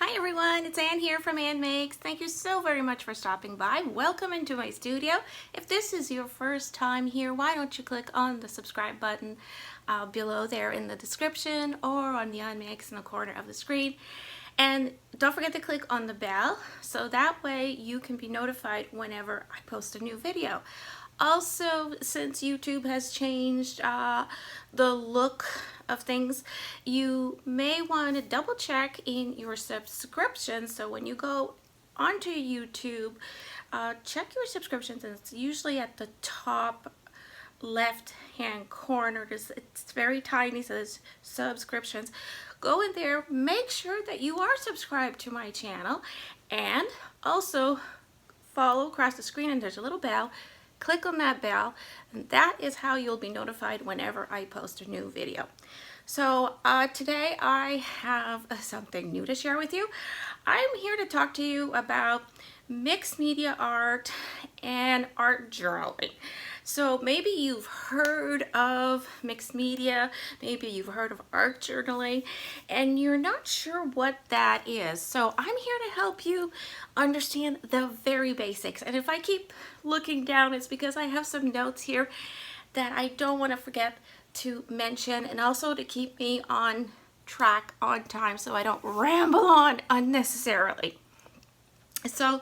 Hi everyone, it's Ann here from Ann Makes. Thank you so very much for stopping by. Welcome into my studio. If this is your first time here, why don't you click on the subscribe button below there in the description or on the Ann Makes in the corner of the screen. And don't forget to click on the bell so that way you can be notified whenever I post a new video. Also, since YouTube has changed the look of things, you may want to double check in your subscriptions. So when you go onto YouTube, check your subscriptions, and it's usually at the top left hand corner. It's very tiny, so there's subscriptions. Go in there, make sure that you are subscribed to my channel, and also follow across the screen, and there's a little bell. Click on that bell, and that is how you'll be notified whenever I post a new video. So today I have something new to share with you. I'm here to talk to you about mixed media art and art journaling. So maybe you've heard of mixed media, maybe you've heard of art journaling, and you're not sure what that is. So I'm here to help you understand the very basics. And if I keep looking down, it's because I have some notes here that I don't want to forget to mention, and also to keep me on track on time so I don't ramble on unnecessarily. So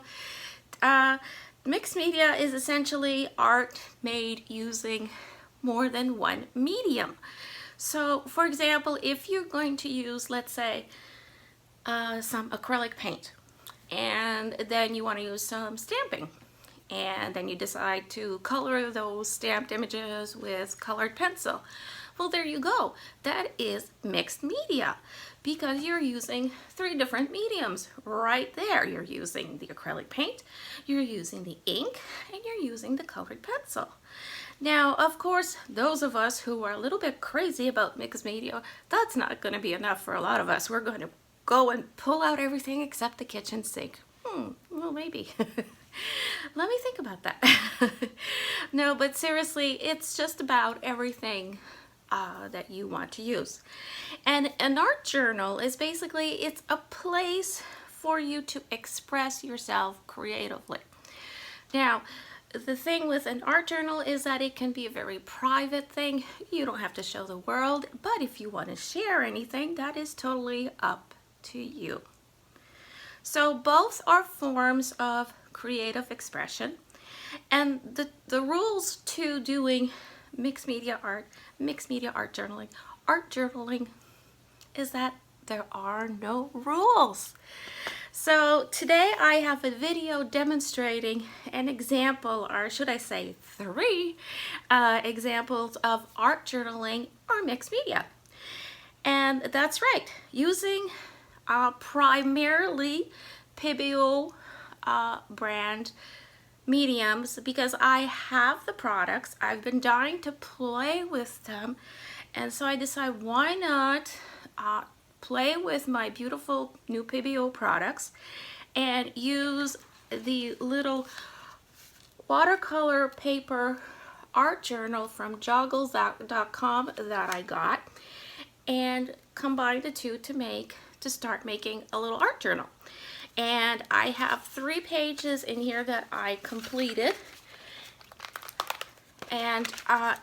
mixed media is essentially art made using more than one medium. So for example, if you're going to use, let's say, some acrylic paint, and then you want to use some stamping, and then you decide to color those stamped images with colored pencil. Well, there you go. That is mixed media because you're using three different mediums right there. You're using the acrylic paint, you're using the ink, and you're using the colored pencil. Now, of course, those of us who are a little bit crazy about mixed media, that's not going to be enough for a lot of us. We're going to go and pull out everything except the kitchen sink. Well, maybe. Let me think about that. No, but seriously, it's just about everything that you want to use. And an art journal is basically, it's a place for you to express yourself creatively. Now, the thing with an art journal is that it can be a very private thing. You don't have to show the world, but if you want to share anything, that is totally up to you. So both are forms of creative expression, and the rules to doing mixed media art journaling is that there are no rules. So today I have a video demonstrating an example, or should I say three examples of art journaling or mixed media. And that's right, using primarily Pebeo brand mediums, because I have the products. I've been dying to play with them, and so I decided, why not play with my beautiful new Pebeo products and use the little watercolor paper art journal from joggles.com that I got, and combine the two to start making a little art journal. And I have 3 pages in here that I completed, and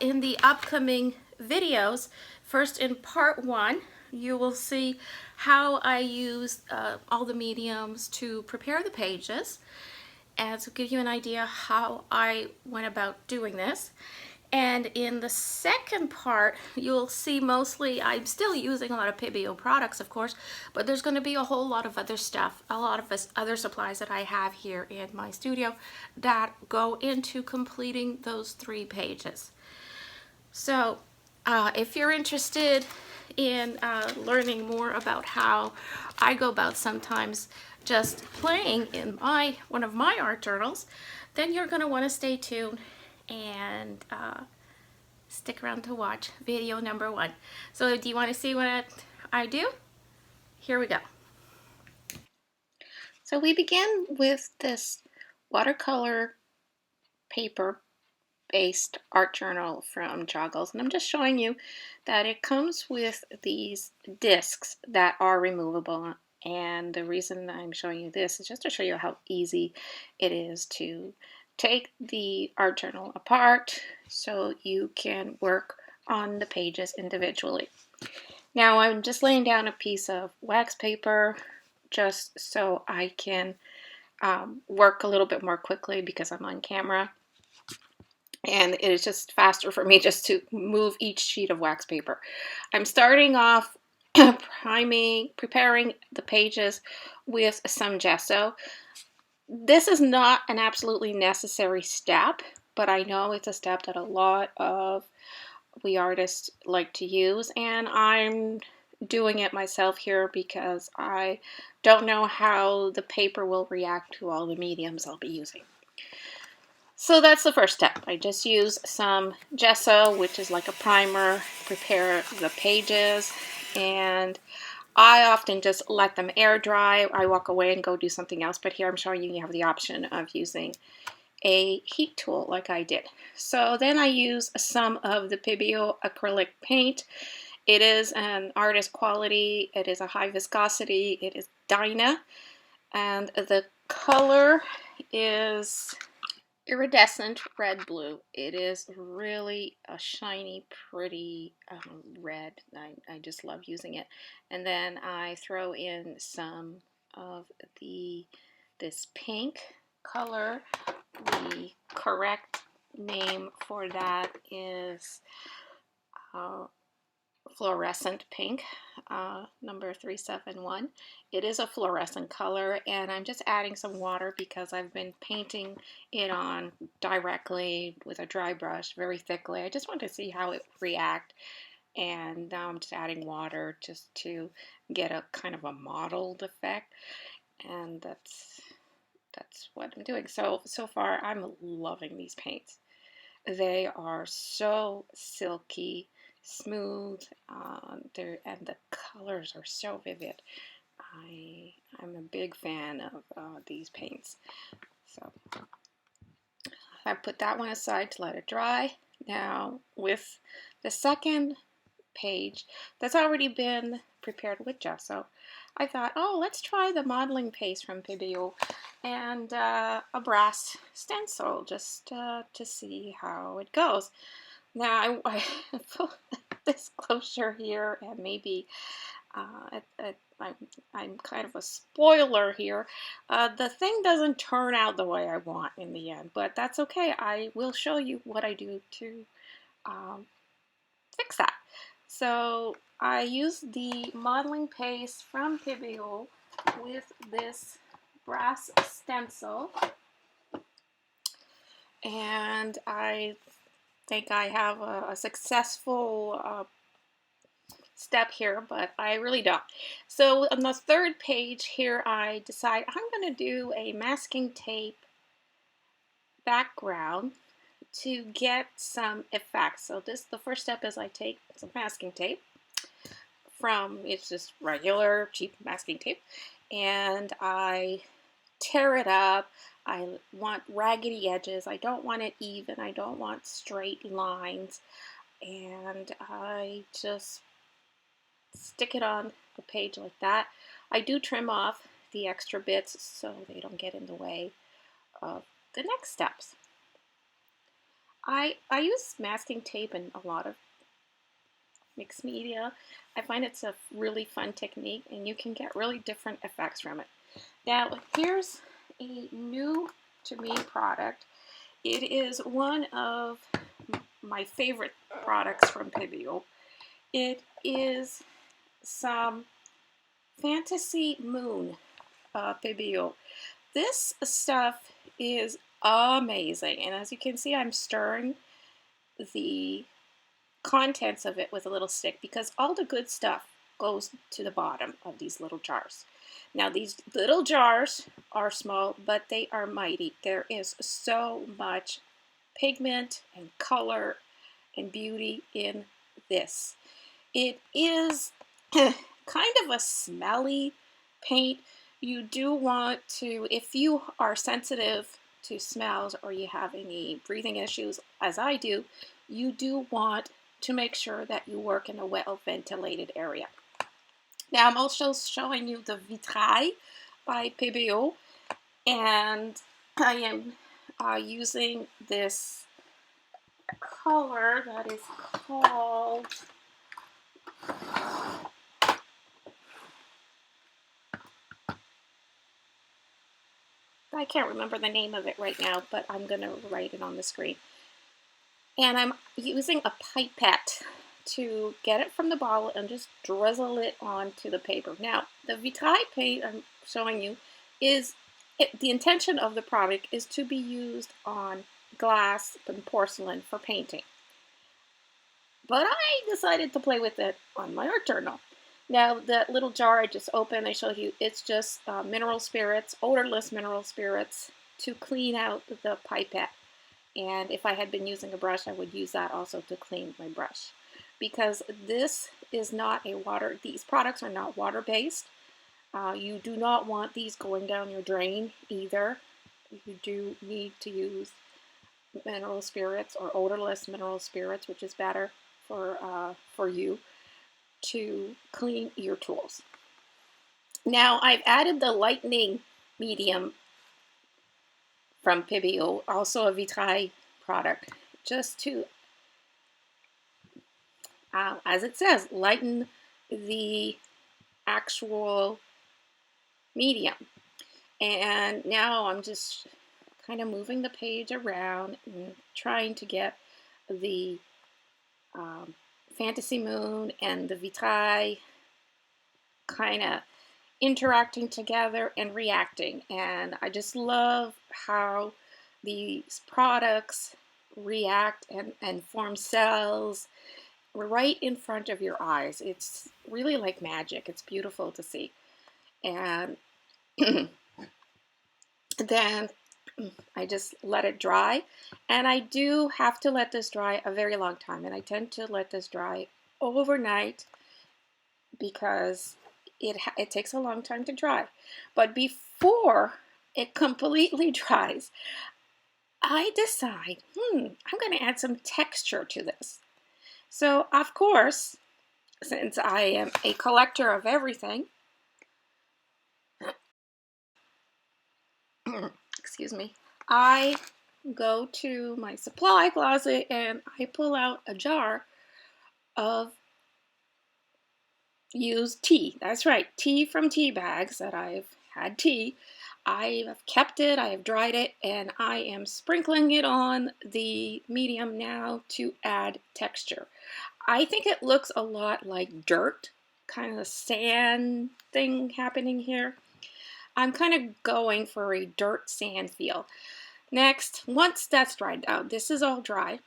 in the upcoming videos, first in part 1, you will see how I use all the mediums to prepare the pages, and to give you an idea how I went about doing this. And in the second part, you'll see mostly, I'm still using a lot of Pebeo products, of course, but there's going to be a whole lot of other stuff, a lot of other supplies that I have here in my studio that go into completing those 3 pages. So if you're interested in learning more about how I go about sometimes just playing in one of my art journals, then you're going to want to stay tuned and stick around to watch video number 1. So do you want to see what I do? Here we go. So we begin with this watercolor paper based art journal from Joggles, and I'm just showing you that it comes with these discs that are removable, And the reason I'm showing you this is just to show you how easy it is to take the art journal apart so you can work on the pages individually. Now I'm just laying down a piece of wax paper just so I can work a little bit more quickly because I'm on camera. And it is just faster for me just to move each sheet of wax paper. I'm starting off preparing the pages with some gesso. This is not an absolutely necessary step, but I know it's a step that a lot of we artists like to use, and I'm doing it myself here because I don't know how the paper will react to all the mediums I'll be using. So that's the first step. I just use some gesso, which is like a primer, prepare the pages, and I often just let them air dry. I walk away and go do something else, but here I'm showing you have the option of using a heat tool like I did. So then I use some of the Pebeo acrylic paint. It is an artist quality, it is a high viscosity, it is Dyna, and the color is iridescent red blue. It is really a shiny, pretty red. I just love using it. And then I throw in some of this pink color. The correct name for that is fluorescent pink, number 371. It is a fluorescent color, and I'm just adding some water because I've been painting it on directly with a dry brush very thickly. I just want to see how it react, and now I'm just adding water just to get a kind of a mottled effect, and that's what I'm doing. So far I'm loving these paints. They are so silky, smooth, and the colors are so vivid. I'm a big fan of these paints. So I put that one aside to let it dry. Now with the second page that's already been prepared with gesso, I thought, oh, let's try the modeling paste from Pebeo and a brass stencil just to see how it goes. Now I put this closer here, and maybe I'm kind of a spoiler here. The thing doesn't turn out the way I want in the end, but that's okay. I will show you what I do to fix that. So I use the modeling paste from Pebeo with this brass stencil, and I think I have a successful step here, but I really don't. So on the third page here, I decide I'm going to do a masking tape background to get some effects. So the first step is I take some masking tape from, it's just regular cheap masking tape, and I tear it up. I want raggedy edges. I don't want it even. I don't want straight lines. And I just stick it on the page like that. I do trim off the extra bits so they don't get in the way of the next steps. I use masking tape in a lot of mixed media. I find it's a really fun technique, and you can get really different effects from it. Now here's a new to me product. It is one of my favorite products from Pebeo. It is some Fantasy Moon Pebeo. This stuff is amazing, and as you can see, I'm stirring the contents of it with a little stick because all the good stuff goes to the bottom of these little jars. Now these little jars are small, but they are mighty. There is so much pigment and color and beauty in this. It is kind of a smelly paint. You do want to, if you are sensitive to smells or you have any breathing issues, as I do, you do want to make sure that you work in a well-ventilated area. Now I'm also showing you the Vitrail by Pebeo, and I am using this color that is called, I can't remember the name of it right now, but I'm going to write it on the screen. And I'm using a pipette to get it from the bottle and just drizzle it onto the paper. Now, the Vitrail paint I'm showing you the intention of the product is to be used on glass and porcelain for painting. But I decided to play with it on my art journal. Now, the little jar I just opened, I showed you, it's just mineral spirits, odorless mineral spirits, to clean out the pipette. And if I had been using a brush, I would use that also to clean my brush. Because this is not these products are not water-based. You do not want these going down your drain either. You do need to use mineral spirits or odorless mineral spirits, which is better for you to clean your tools. Now I've added the lightening medium from Pebeo, also a Vitrail product, just to, as it says, lighten the actual medium. And now I'm just kind of moving the page around and trying to get the Fantasy Moon and the Vitrail kind of interacting together and reacting. And I just love how these products react and form cells right in front of your eyes. It's really like magic. It's beautiful to see. And then I just let it dry, and I do have to let this dry a very long time, and I tend to let this dry overnight because it takes a long time to dry. But before it completely dries, I decide, I'm going to add some texture to this. So, of course, since I am a collector of everything, excuse me, I go to my supply closet and I pull out a jar of used tea. That's right, tea from tea bags that I've had tea. I have kept it, I have dried it, and I am sprinkling it on the medium now to add texture. I think it looks a lot like dirt, kind of sand thing happening here. I'm kind of going for a dirt sand feel. Next, once that's dried out, this is all dry,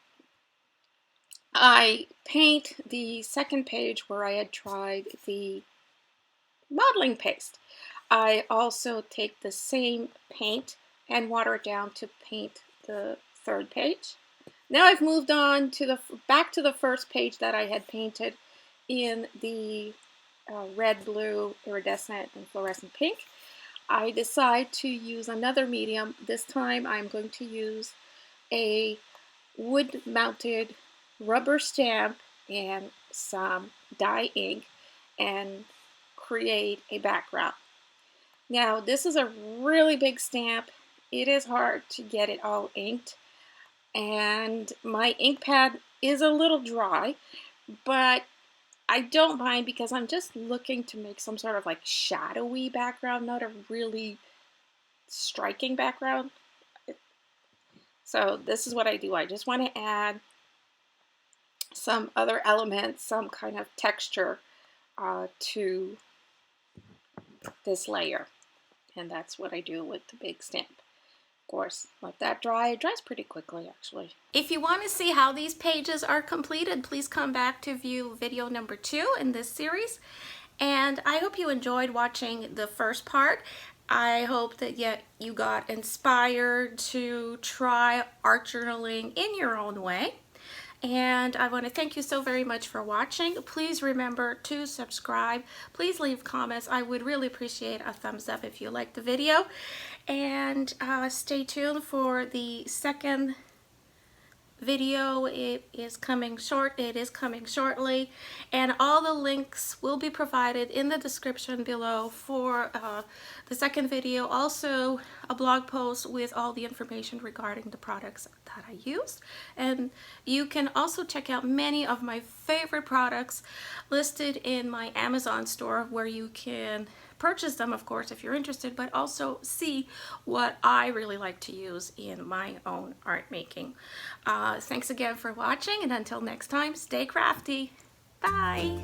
I paint the second page where I had tried the modeling paste. I also take the same paint and water it down to paint the third page. Now I've moved on to back to the first page that I had painted in the red, blue, iridescent, and fluorescent pink. I decide to use another medium. This time I'm going to use a wood-mounted rubber stamp and some dye ink and create a background. Now this is a really big stamp. It is hard to get it all inked, and my ink pad is a little dry, but I don't mind because I'm just looking to make some sort of like shadowy background, not a really striking background. So this is what I do. I just want to add some other elements, some kind of texture to this layer. And that's what I do with the big stamp. Of course, let that dry. It dries pretty quickly, actually. If you want to see how these pages are completed, please come back to view video number 2 in this series. And I hope you enjoyed watching the first part. I hope that you got inspired to try art journaling in your own way. And I want to thank you so very much for watching. Please remember to subscribe. Please leave comments. I would really appreciate a thumbs up if you liked the video. And stay tuned for the second video. It is coming shortly, and all the links will be provided in the description below for the second video. Also a blog post with all the information regarding the products that I used, and you can also check out many of my favorite products listed in my Amazon store, where you can purchase them, of course, if you're interested, but also see what I really like to use in my own art making. Thanks again for watching, and until next time, stay crafty. Bye.